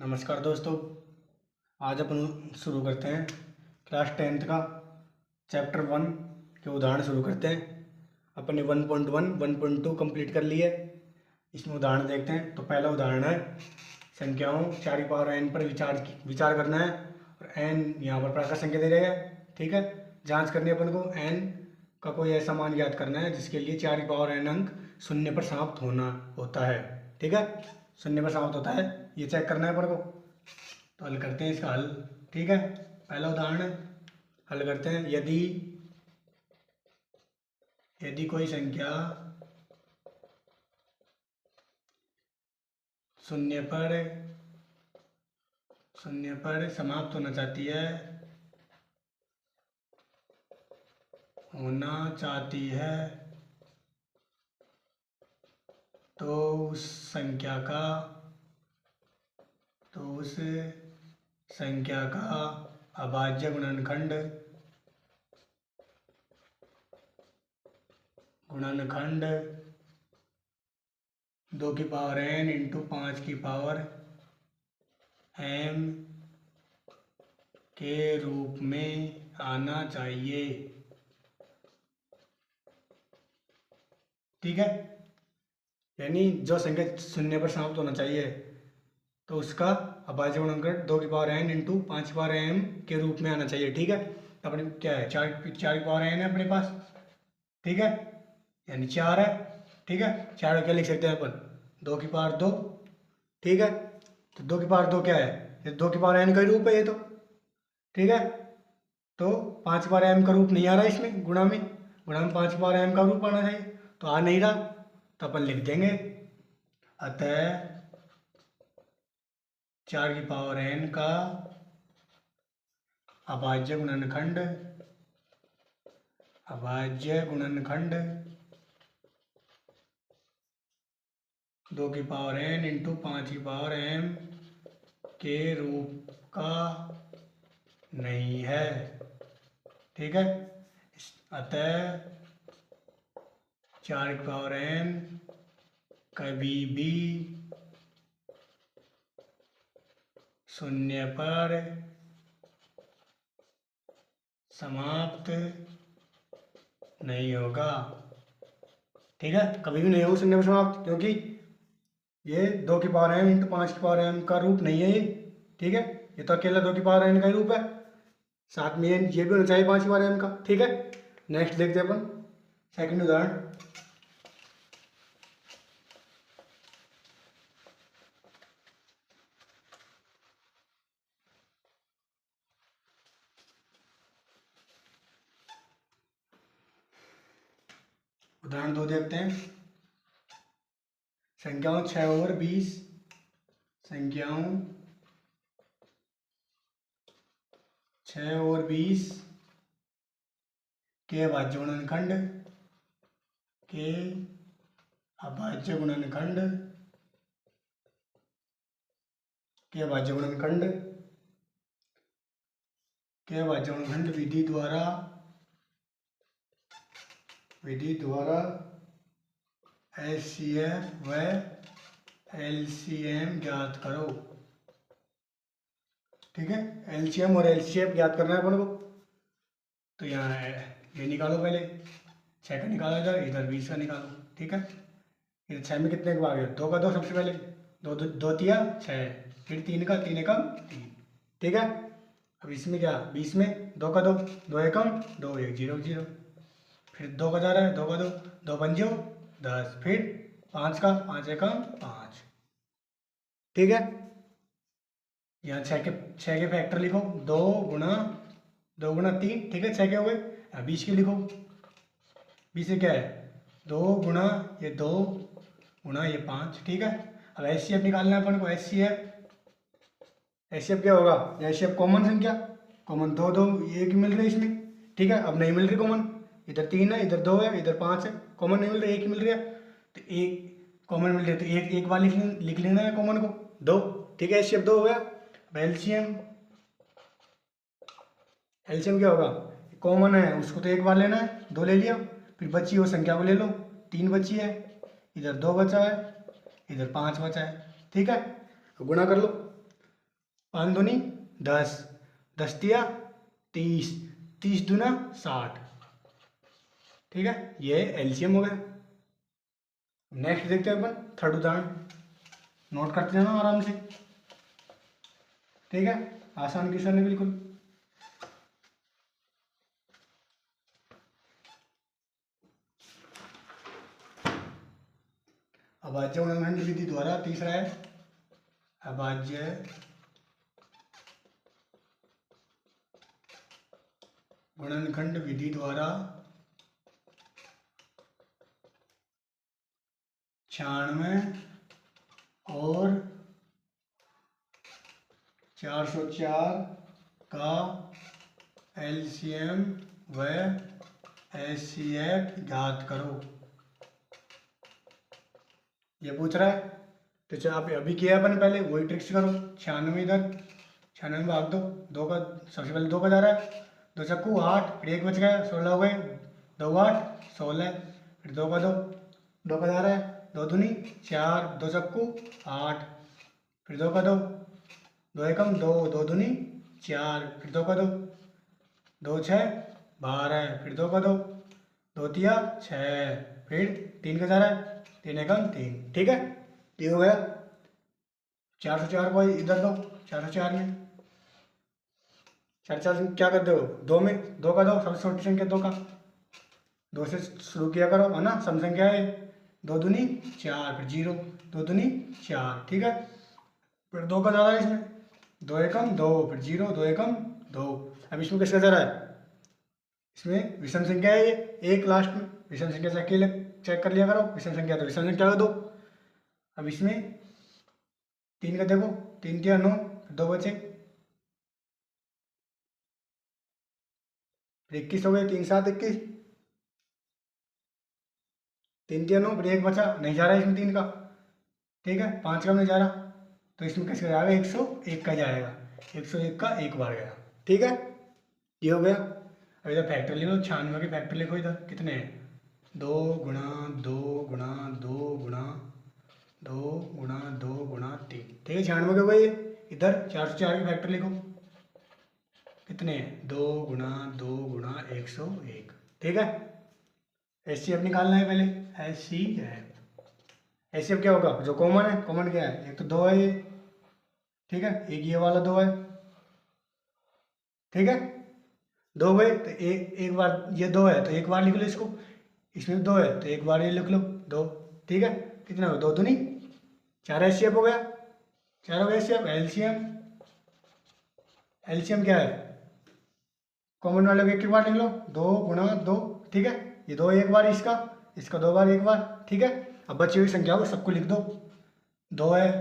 नमस्कार दोस्तों। आज अपन शुरू करते हैं क्लास 10th का चैप्टर 1 के उदाहरण शुरू करते हैं। अपन ने 1.1 1.2 कंप्लीट कर लिए। इसमें उदाहरण देखते हैं। तो पहला उदाहरण है संख्याओं 4 की पावर n पर विचार करना है और n यहाँ पर प्राकृत संख्या दे रहे हैं। ठीक है, जांच करनी है अपन को। n का कोई ऐसा मान ज्ञात करना है जिसके लिए 4 की पावर n अंक शून्य पर समाप्त होता है। ठीक है, शून्य पर समाप्त होता है, ये चेक करना है अपन को। तो हल करते हैं इसका हल। ठीक है, पहला उदाहरण हल करते हैं। यदि कोई संख्या शून्य पर समाप्त होना चाहती है तो उस संख्या का अभाज्य गुणनखंड 2 की पावर n इंटू 5 की पावर m के रूप में आना चाहिए। ठीक है, यानी जो संख्या शून्य पर समाप्त होना चाहिए तो उसका अभाज्य गुणनखंड 2 की पावर n इंटू 5 की पावर m के रूप में आना चाहिए। ठीक है, अपने क्या है, 4 की पावर n है अपने पास। ठीक है, यानी 4 है। ठीक है, 4 को क्या लिख सकते हैं अपन, 2 की पावर 2। ठीक है, तो 2 की पावर 2 क्या है, ये 2 की पावर n का ही रूप है ये तो। ठीक है, तो 5 की पावर m का रूप नहीं आ रहा इसमें, गुणा में 5 की पावर m का रूप आना चाहिए, तो आ नहीं रहा। तो अपन लिख देंगे अतः 4 की पावर n का अभाज्य गुणनखंड 2 की पावर n इंटू 5 की पावर m के रूप का नहीं है। ठीक है, अतः 4 की पावर n कभी भी शून्य पर समाप्त नहीं होगा। ठीक है, कभी भी नहीं होगा शून्य पर समाप्त, क्योंकि ये 2 की पावर n इंटू 5 की पावर m का रूप नहीं है ये। ठीक है, ये तो अकेला 2 की पावर n का ही रूप है, साथ में ये भी होना चाहिए 5 की पावर m का। ठीक है, नेक्स्ट देखते हैं अपन सेकंड उदाहरण। उदाहरण 2 देखते हैं। संख्याओं 6 और 20 के अभाज्य गुणनखंड विधि द्वारा HCF व LCM ज्ञात करो। ठीक है, LCM और LCF ज्ञात करना है अपन को। तो यहाँ ये निकालो, पहले 6 का निकालो, इधर 20 का निकालो। ठीक है, इधर 6 में कितने के भाग है, 2 का 2 सबसे पहले, 2 तिया 6, फिर 3 का 3 एकम 3। ठीक है, अब इसमें क्या, 20 में 2 का 2, 2 एकम 2, 1 0 0, फिर 2 का जा रहा है, 2 का 2, 2 पंजो 10, फिर 5 का 5 एकम 5। ठीक है, यहाँ 6 के फैक्टर लिखो, 2 गुणा 3। ठीक है, 6 के हो गए। 20 के लिखो, 20 से क्या है, 2 गुणा ये 2 गुणा ये 5। ठीक है, अब HCF निकालना है अपन को। HCF क्या होगा, HCF कॉमन संख्या, कॉमन 2 2 1 मिल रही है इसमें। ठीक है, अब नहीं मिल रही कॉमन, इधर 3 है, इधर 2 है, इधर 5 है, कॉमन नहीं मिल रही, 1 ही मिल रही है। तो एक कॉमन मिल रही है, तो एक बार लिख लेना है कॉमन को, 2। ठीक है, HCF 2 हो गया। अब एलसीएम क्या होगा, कॉमन है उसको तो एक बार लेना है, 2 ले लिया, फिर बची वो संख्या को ले लो, 3 बची है, इधर 2 बचा है, इधर 5 बचा है। ठीक है, गुणा कर लो, पाँच दूनी 10, 10 तिया 30, 30 दूना 60। ठीक है, ये एलसीएम हो गया। नेक्स्ट देखते हैं अपन थर्ड उदाहरण, नोट करते जाना आराम से। ठीक है, आसान क्वेश्चन है बिल्कुल। अभाज्य गुणनखंड विधि द्वारा, तीसरा है अभाज्य गुणनखंड विधि द्वारा 96 और 404 का एलसीएम व एचसीएफ ज्ञात करो। ये पूछ रहा है, तो चलो आप अभी किया अपन पहले वही ट्रिक्स करो। 96 इधर, 96 भाग दो, दो का सबसे पहले 2 का जा रहा है, 2 चक्कू 8, फिर 1 बच गया, 16 हो गए, 2 8 16, फिर 2 का 2 का जा रहा है, 2 दूनी 4, 2 चक्कू 8, फिर 2 का 2, 2 एकम 2, 2 दूनी 4, फिर 2 का 2, 2 6 12, फिर 2 का 2, 2 तिया 6, फिर 3 का जा रहा है, 3 एकम 3। ठीक है, ये हो गया। 404 को इधर दो, 404 में 4 क्या करते हो, 2 में 2 का 2, सबसे छोटी संख्या 2 का, 2 से शुरू किया करो, है ना। सम संख्या है 2 दूनी 4, फिर 0, 2 दूनी 4। ठीक है, फिर 2 का जा रहा है इसमें, 2 एकम 2, फिर 0, 2 एकम 2। अब इसमें किसका जा रहा है, इसमें विषम संख्या है ये, एक लास्ट में विषम संख्या चेक कर लिया करो, विषम संख्या तो विषम संख्या का 2। अब इसमें 3 का देखो, 3 तिया 9, 2 बचे, फिर 21 हो गए, 3 7 21, 3 तिया 9, फिर 1 बचा, नहीं जा रहा है इसमें 3 का। ठीक है, 5 का नहीं जा रहा, तो इसमें किसका जाएगा, 101 का जाएगा, 101 का एक बार गया। ठीक है, ये हो गया। अब इधर फैक्टर ले लो, 96 के फैक्टर लिखो, इधर कितने हैं, 2 गुणा 2 गुणा 2 गुणा 2 गुणा 2 गुणा 3। ठीक है, 96 के हो गए। इधर 404 के फैक्टर लिखो, कितने हैं, 2 गुणा 2 गुणा 101। ठीक है, एचसीएफ निकालना है पहले, एचसीएफ क्या होगा, जो कॉमन है, कॉमन क्या है, एक तो 2 है ये। ठीक है, एक ये वाला 2 है। ठीक है, 2 गए तो एक बार ये 2 है तो एक बार लिख लो इसको, इसमें 2 है तो एक बार ये लिख लो 2। ठीक है, कितना हो, 2 दूनी 4, एचसीएफ हो गया, 4 हो गया एचसीएफ। एलसीएम, एलसीएम क्या है, कॉमन वाले को एक बार लिख लो, 2 गुणा 2। ठीक है, ये 2 एक बार, इसका 2 बार एक बार। ठीक है, अब बची हुई संख्या को सबको लिख दो, 2 है,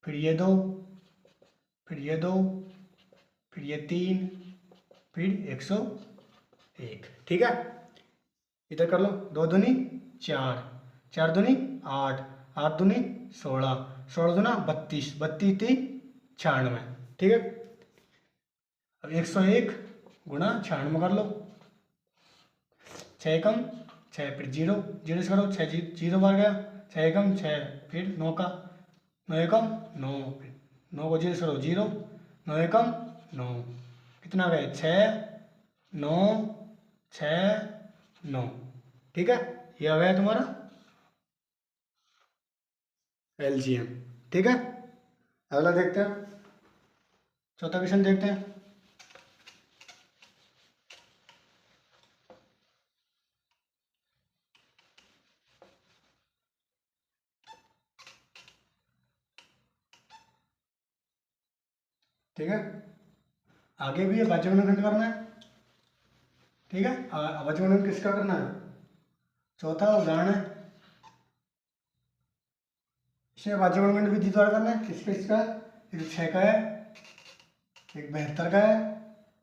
फिर ये 2, फिर ये 2, फिर ये 3, फिर 101। ठीक है, इधर कर लो, 2 दूनी 4, 4 दूनी 8, 8 दूनी 16, 16 दूना 32, 32 3 96। ठीक है, अब 101 गुणा 96 कर लो, 6 एकम 6, फिर 0, 0 से करो, 6 0 बार गया, 6 एकम 6, फिर 9 का 9 एकम 9, फिर 9 को 0 से करो 0, 9 एकम 9, कितना गए, 6 9 6 9। ठीक है, ये आ गया तुम्हारा एलसीएम। ठीक है, अगला देखते हैं, चौथा क्वेश्चन देखते हैं। ठीक है, आगे भी अभाज्य गुणनखंड करना है। ठीक है, अभाज्य गुणनखंड किसका करना है, चौथा उदाहरण है, इसमें अभाज्य गुणनखंड विधि द्वारा करना है। किसका, एक 6 का है, एक 72 का है,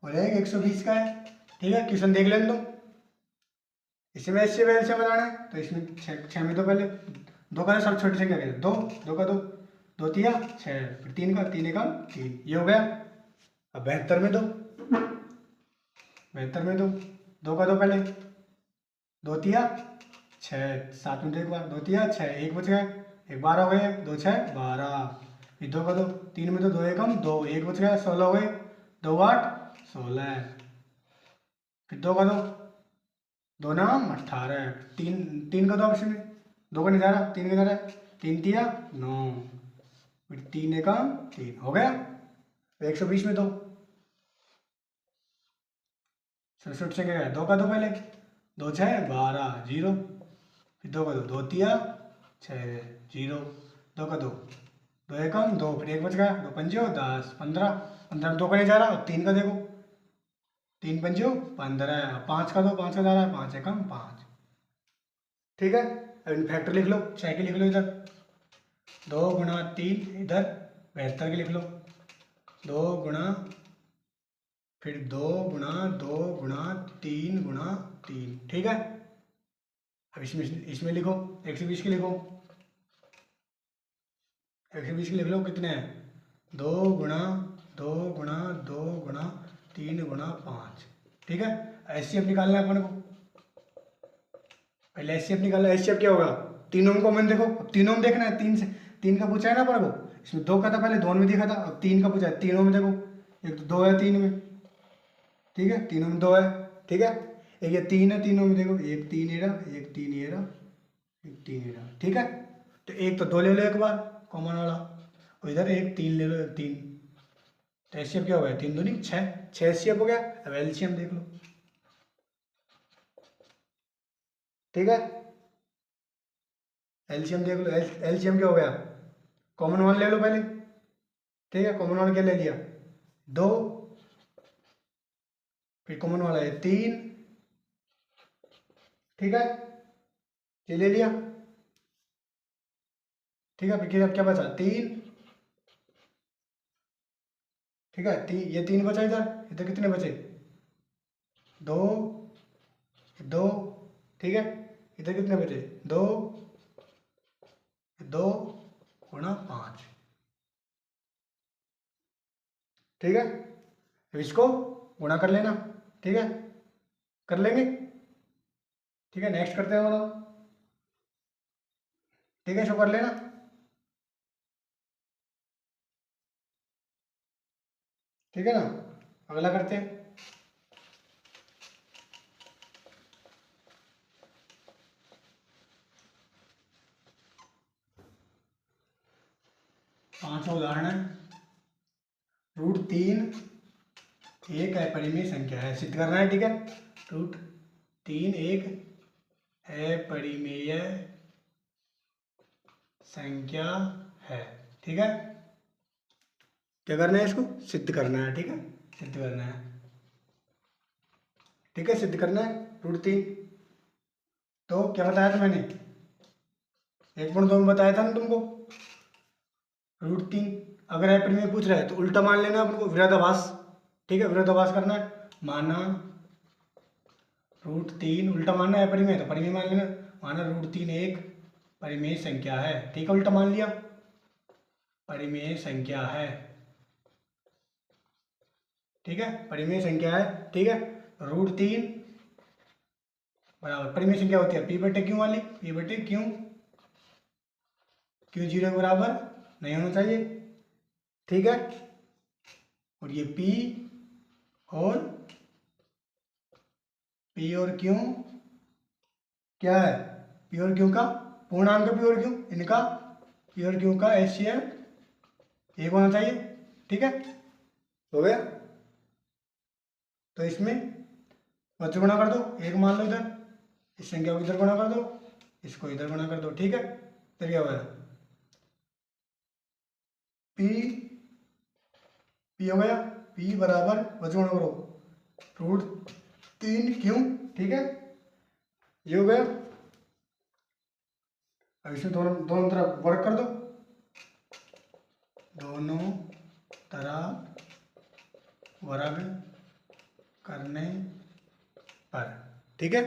और एक 120 का है। ठीक है, क्वेश्चन देख लेना तुम, इसमें इससे वैल से बनाना है, तो इसमें 6 में तो पहले 2 का सब छोटी संख्या के 2, 2 का 2, 2 तिया 6, फिर 3 का 3 एकम 3, ये हो गया। अब 72 में 2, 72 में 2, 2 का 2 पहले, 2 तिया 6, 7 में 2 एक बार, 2 तिया 6, एक बच गए, एक 12 हो गए, 2 6 12, फिर 2 का 2, 3 में तो 2 एकम 2, 1 बच गया, 16 हो गए, 2 8 16। फिर 2 का 2, 2 नाम 18, 3 का 2 ऑप्शन में, 2 का नहीं जा रहा, 3 का जा रहा है, 3 तिया 9, फिर 3 एकम 3 हो गया। 120 में 2, 67 से क्या है, 2 का 2 पहले, 2 6 12 0, फिर 2 का 2, 2 तिया 6 0, 2 का 2, 2 एकम 2, फिर 1 बच गया, 2 पंजो 10 15, 15 में 2 का नहीं जा रहा, 3 का देखो, 3 पंजो 15, 5 का 2, 5 का जा रहा है, 5 एकम 5। ठीक है, अब इन फैक्टर लिख लो, 6 के लिख लो इधर, 2 गुणा 3 इधर 72 के लिख लो, 2 गुणा, फिर 2 गुणा 2 गुणा 3 गुणा 3। ठीक है, अब इसमें लिखो 120 के लिखो, 120 के लिख लो, कितने हैं, 2 गुणा 2 गुणा 2 गुणा 3 गुणा 5। ठीक है, एचसीएफ निकालना है अपन को, पहले एचसीएफ निकालना। एचसीएफ क्या होगा, तीनों में कॉमन देखो, अब तीनों में देखना है, 3 से 3 का पूछा है ना अपन को, इसमें 2 का था पहले, 2 में दिखा था, अब 3 का पूछा है, तीनों में देखो, एक तो 2 है 3 में, ठीक है, तीनों में 2 है, ठीक है, एक ये 3 है, तीनों में देखो, एक 3 ये रहा, एक 3 ये रहा, एक 3 ये रहा। ठीक है, तो एक तो 2 ले लो एक बार कॉमन वाला, और इधर एक 3 ले लो, 3, तो एचसीएफ क्या हो गया, 3 दूनी 6, 6 एचसीएफ हो गया। अब एलसीएम देख लो। ठीक है, एलसीएम देख लो, एलसीएम क्या हो गया, कॉमन वन ले लो पहले। ठीक है, कॉमन वन क्या ले लिया, 2, फिर कॉमन वाला है 3, ठीक है, ये ले लिया। ठीक है, फिर क्या बचा, 3, ठीक है, ये 3 बचा, इधर इधर कितने बचे, 2 2, ठीक है, इधर कितने बचे, 2 2 गुणा 5। ठीक है, अब इसको गुणा कर लेना। ठीक है, कर लेंगे। ठीक है, नेक्स्ट करते हैं बताओ। ठीक है, इसको कर लेना। ठीक है ना, अगला करते हैं। पांचवा उदाहरण है, √3 एक अपरिमेय संख्या है, सिद्ध करना है। ठीक है, √3 एक अपरिमेय संख्या है। ठीक है, क्या करना है, इसको सिद्ध करना है। ठीक है, सिद्ध करना है। ठीक है, सिद्ध करना है √3। तो क्या बताया था मैंने, 1.2 में बताया था ना तुमको, √3 अगर अपरिमेय पूछ रहा है तो उल्टा मान लेना अपन को, विरोधाभास। ठीक है, विरोधाभास करना है, माना √3 उल्टा मानना है अपरिमेय, तो परिमेय मान लेना, माना √3 एक परिमेय संख्या है। ठीक है, उल्टा मान लिया, परिमेय संख्या है। ठीक है, परिमेय संख्या है। ठीक है, √3 बराबर परिमेय संख्या होती है p/q वाली, p/q, q 0 के बराबर नहीं होना चाहिए। ठीक है, और ये p और q क्या है, p और q का पूर्णांक, p और q इनका, p और q का एचसीएफ एक होना चाहिए। ठीक है, हो गया। तो इसमें बच्चों गुणा कर दो, एक मान लो इधर, इस संख्या को इधर गुणा कर दो, इसको इधर गुणा कर दो। ठीक है, तो क्या होगा, p हो गया, p बराबर बच्चों गुणा करो √3 q। ठीक है, ये हो गया। अब इसमें दोनों दोनों तरफ वर्क कर दो, दोनों तरफ वर्ग करने पर। ठीक है,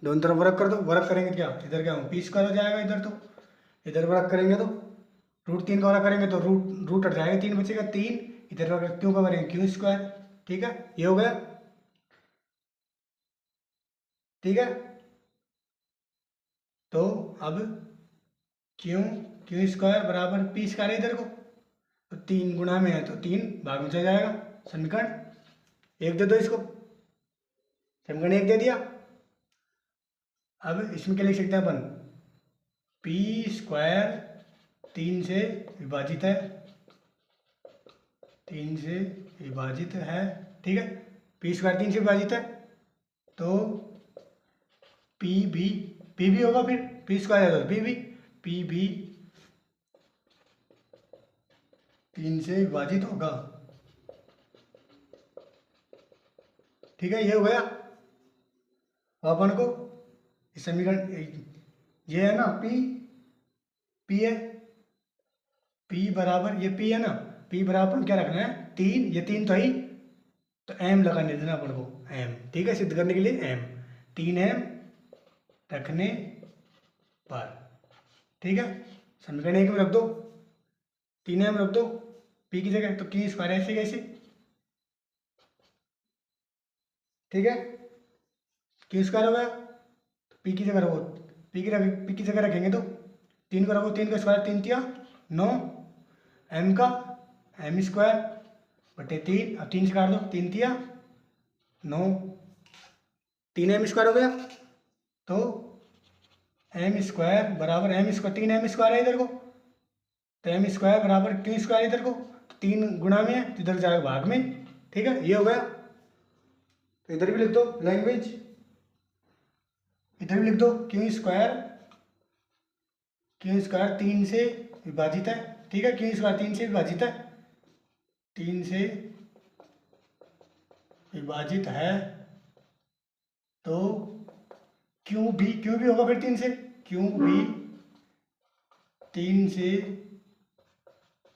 दोनों तरफ वर्ग कर दो, वर्ग करेंगे क्या, इधर क्या पी स्क्वायर हो जाएगा, इधर तो इधर वर्ग करेंगे तो √3 का वर्ग करेंगे तो रूट हट जाएगा, 3 बचेगा 3, इधर वर्ग क्यों का करेंगे q²। ठीक है, ये हो गया। ठीक है, तो अब q² बराबर p² है इधर को, तो 3 गुणा में है तो 3 भाग में चला जाएगा। समीकरण 1 दे दो इसको, समीकरण 1 दे दिया। अब इसमें क्या लिख सकते हैं अपन, पी स्क्वायर 3 से विभाजित है, 3 से विभाजित है, ठीक है। पी स्क्वायर 3 से विभाजित है तो पी भी होगा, फिर पी स्क्वायर है तो पी भी 3 से विभाजित होगा, ठीक है। ये हो गया। अब अपन को इस समीकरण, ये है ना पी है, पी बराबर, ये पी है ना, पी बराबर अपन क्या रखना है 3, ये 3 तो ही, तो एम लगाने देना अपन को, एम, ठीक है। सिद्ध करने के लिए एम, 3m रखने पर, ठीक है। समीकरण 1 में रख दो, 3m रख दो पी की जगह, तो की स्क्वायर ऐसे कैसे, ठीक है। की स्क्वायर हो गया, पी की जगह रखो, पी की जगह रखेंगे तो 3 को रखो, 3 का स्क्वायर 3 तिया 9, एम का एम स्क्वायर बटे 3, अब 3 से काट दो, 3 तिया 9, 3m स्क्वायर हो गया। तो एम स्क्वायर बराबर एम स्क्वायर, 3m स्क्वायर है इधर को, तो एम स्क्वायर बराबर क्यू स्क्वायर इधर को, तो 3 गुणा में है तो इधर जाएगा भाग में, ठीक है। ये हो गया। तो इधर भी लिख दो लैंग्वेज, इधर भी लिख दो क्यू स्क्वायर 3 से विभाजित है, ठीक है। क्यू स्क्वायर 3 से विभाजित है, 3 से विभाजित है तो क्यू भी होगा फिर 3 से, क्यू भी 3 से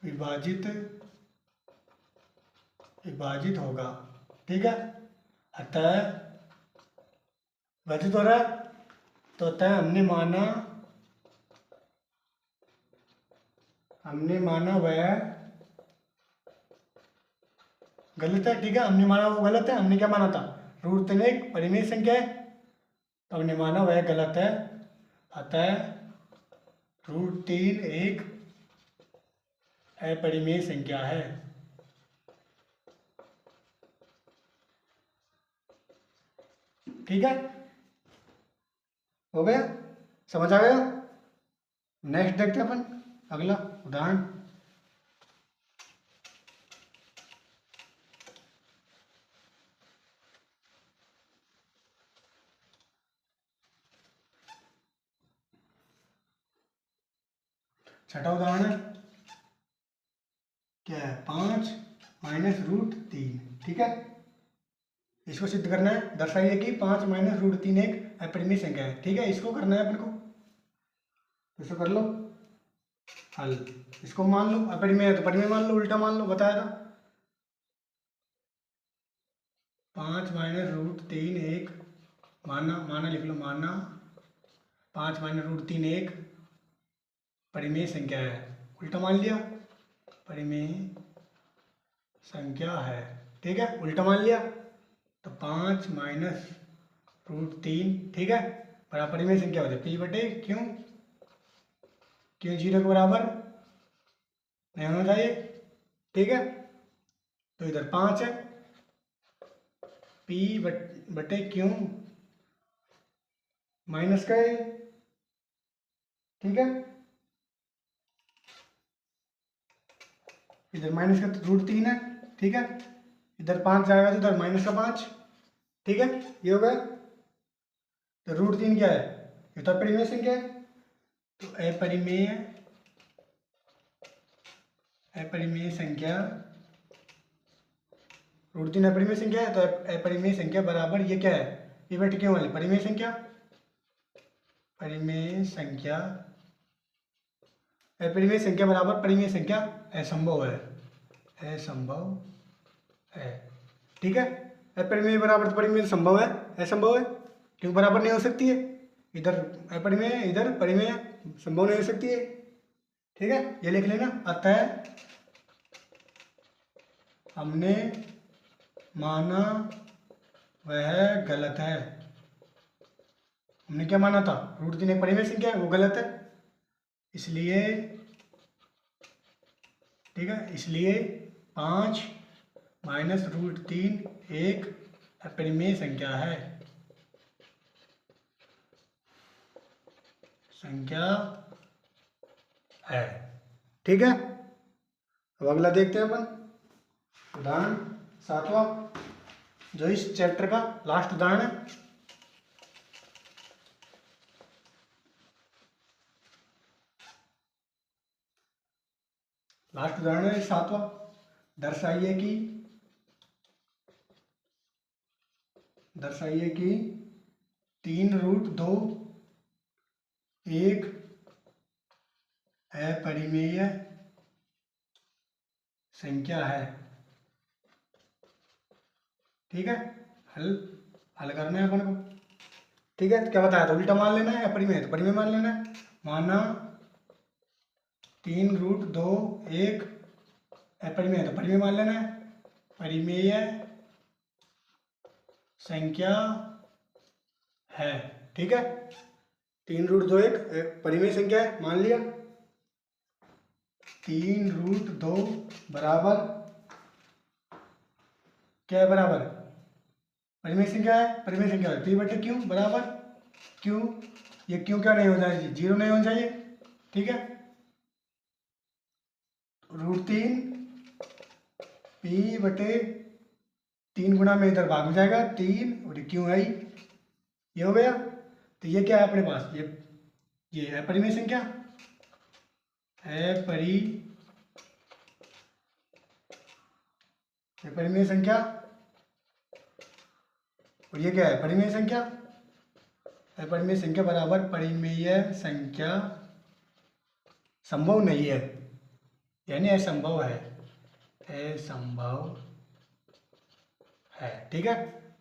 विभाजित होगा, ठीक है। अतः विभाजित हो रहा है तो अतः हमने माना वह गलत है, ठीक है। हमने माना वो गलत है, हमने क्या माना था, √3 एक परिमेय संख्या है, तो हमने माना वह गलत है, अतः √3 एक अपरिमेय संख्या है, ठीक है। हो गया, समझ आ गया। नेक्स्ट देखते हैं अपन अगला उदाहरण। छठा उदाहरण है, क्या है, 5 माइनस √3, ठीक है। इसको सिद्ध करना है, दर्शाइए कि 5 माइनस √3 एक अपरिमेय संख्या है, ठीक है। इसको करना है अपन को, इसको कर लो हल, इसको मान लो अपरिमेय है तो परिमेय मान लो, उल्टा मान लो, बताया था। 5 माइनस √3 एक माना लिख लो, माना 5 माइनस √3 एक परिमेय संख्या है, उल्टा मान लिया, परिमेय संख्या है, ठीक है। उल्टा मान लिया तो 5 माइनस √3, ठीक है, बराबर परिमेय संख्या होती है पी बटे क्यों 0 के बराबर नहीं होना चाहिए, ठीक है। तो इधर 5 है, पी बटे क्यों माइनस का है, ठीक है। इधर माइनस का तो √3 है, ठीक है। इधर 5 जाएगा तो इधर माइनस का 5, ठीक है। ये हो गया। तो √3 क्या है, ये तो अपरिमेय संख्या है, तो अपरिमेय संख्या, √3 अपरिमेय संख्या है, तो अपरिमेय संख्या बराबर ये क्या है, ये बटे क्यों वाली परिमेय संख्या, अपरिमेय संख्या बराबर परिमेय संख्या असंभव है, ठीक है। अपरिमेय बराबर तो परिमेय संभव है, असंभव है, क्योंकि बराबर नहीं हो सकती है, इधर अपरिमेय इधर परिमेय, संभव नहीं हो सकती है, ठीक है। ये लिख लेना। अतः हमने माना वह गलत है, हमने क्या माना था, √3 एक परिमेय संख्या है, वो गलत है, इसलिए ठीक है, इसलिए 5 माइनस रूट 3 एक अपरिमेय संख्या है, ठीक है। अब अगला देखते हैं अपन, उदाहरण 7वां, जो इस चैप्टर का लास्ट उदाहरण है। लास्ट उदाहरण है 7वां। दर्शाइए कि 3√2 एक अपरिमेय संख्या है, ठीक है। हल करना है अपन को, ठीक है। तो क्या बताया था, उल्टा मान लेना है, अपरिमेय तो परिमेय मान लेना है। माना 3√2 एक अपरिमेय तो परिमेय मान लेना है, परिमेय संख्या है, ठीक है। 3√2 एक परिमेय संख्या है, मान लिया। 3√2 बराबर क्या है, बराबर परिमेय संख्या है, परिमेय संख्या है, पी बटे क्यू बराबर क्यू, ये क्यू क्या नहीं हो जाए, 0 नहीं होना चाहिए, ठीक है। √3 पी बटे 3 गुना में इधर भाग हो जाएगा 3 और क्यू आई, ये हो गया। तो ये क्या है अपने पास, ये है परिमेय संख्या, है परिमेय संख्या, और ये क्या है, परिमेय संख्या। अपरिमेय संख्या बराबर परिमेय संख्या संभव नहीं है, यानी असंभव है, असंभव है, ठीक है।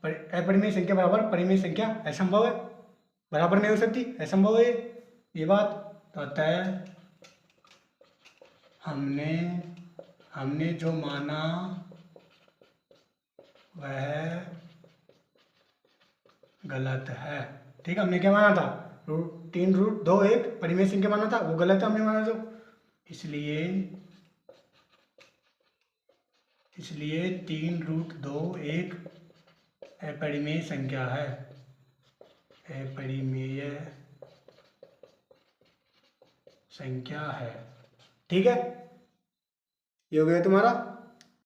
अपरिमेय संख्या बराबर परिमेय संख्या असंभव है, बराबर नहीं हो सकती, असंभव है ये बात। तो अतः हमने जो माना वह गलत है, ठीक है। हमने क्या माना था, 3√2 एक परिमेय संख्या माना था, वो गलत है, हमने माना जो, इसलिए 3√2 एक अपरिमेय संख्या है, अपरिमेय संख्या है, ठीक है। ये हो गया तुम्हारा